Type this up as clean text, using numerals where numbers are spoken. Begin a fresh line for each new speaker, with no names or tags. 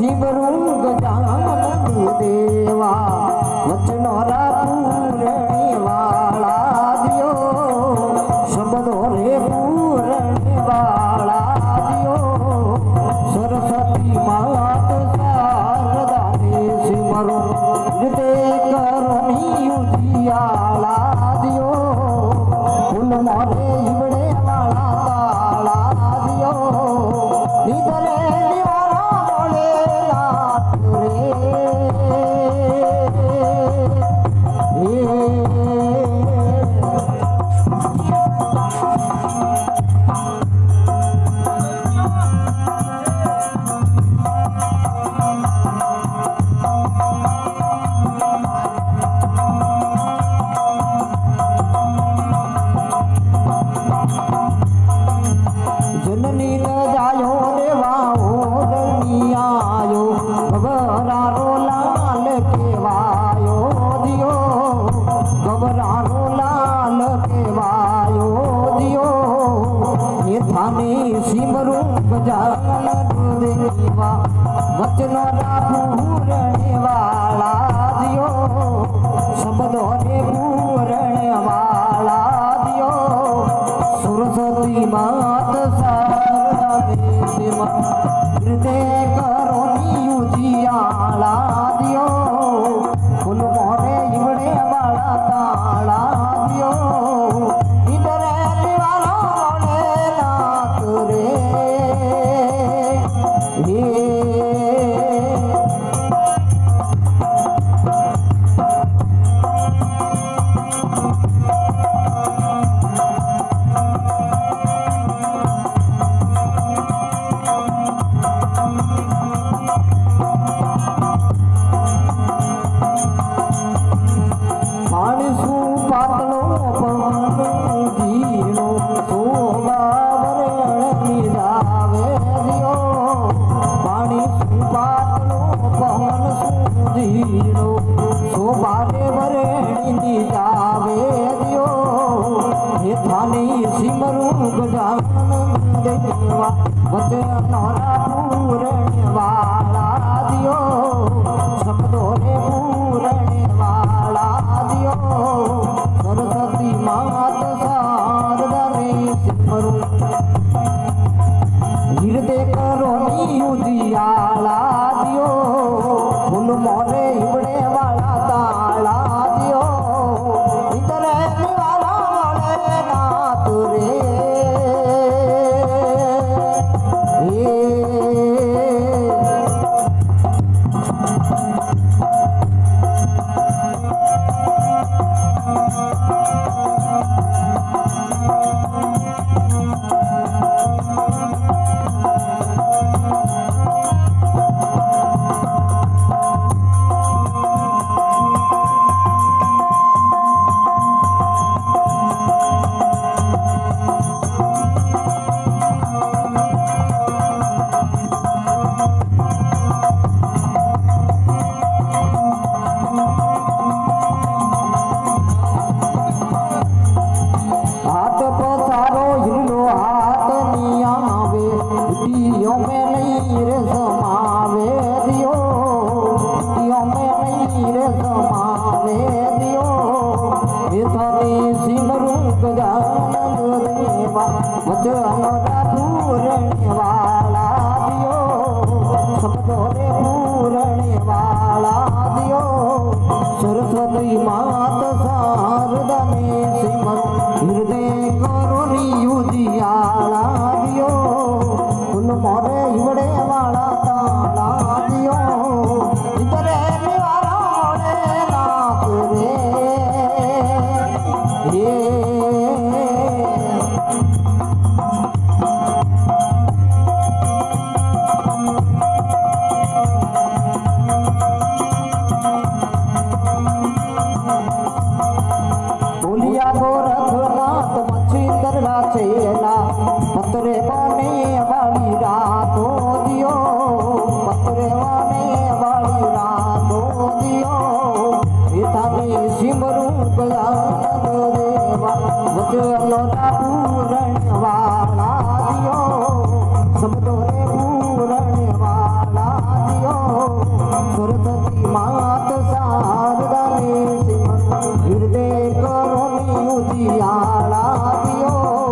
शिवरुं गजानन देवा वचनो पूरणी वाला दियो शब्दो रे पूरणी वाला दियो सरस्वती मात शारदा ने सिमरो हृदय करुणी उजियाला दियो फूल मोरे इवड़े वाला ताला दियो निधरे सिमरूं गजानन देवा वचनो पूरणे वाला दियो शब्दों ने पूरणे वाला दियो सरस्वती मात शारदा ने सिमरो हृदय करुणी उजियाला दियो फूल मोरे इवड़े वाला ताला दियो सिमरूं गजानन देवा वचनो पूरणे वाला दियो शब्दों ने पूरणे वाला दियो सरस्वती मात शारदा ने सिमरूं हृदय करुणी उजियाला दियो फूल मोरे इवड़े वाला ताला दियो इधर वाला वाले नाथ रे सिमरूं गजानन देवा वचनो पूरणे वाला दियो शब्दों ने पूरणे वाला दियो सरस्वती मात शारदा ने सिमरूं हृदय करुणी उजियाला दियो फूल मोरे इवड़े वाला ताला दियो इधरे वाला मोरे नाथ रे बोलिया गोरखनाथ मच्छिंद्र चेला पत्रे बने वाली रातो दियो पत्रे बने वाली रातो दियो पिता ने सिमरूं गजानन देवा वचनो पूरणे वाला दियो शब्दों ने पूरणे वाला दियो ઉજાળા દિયો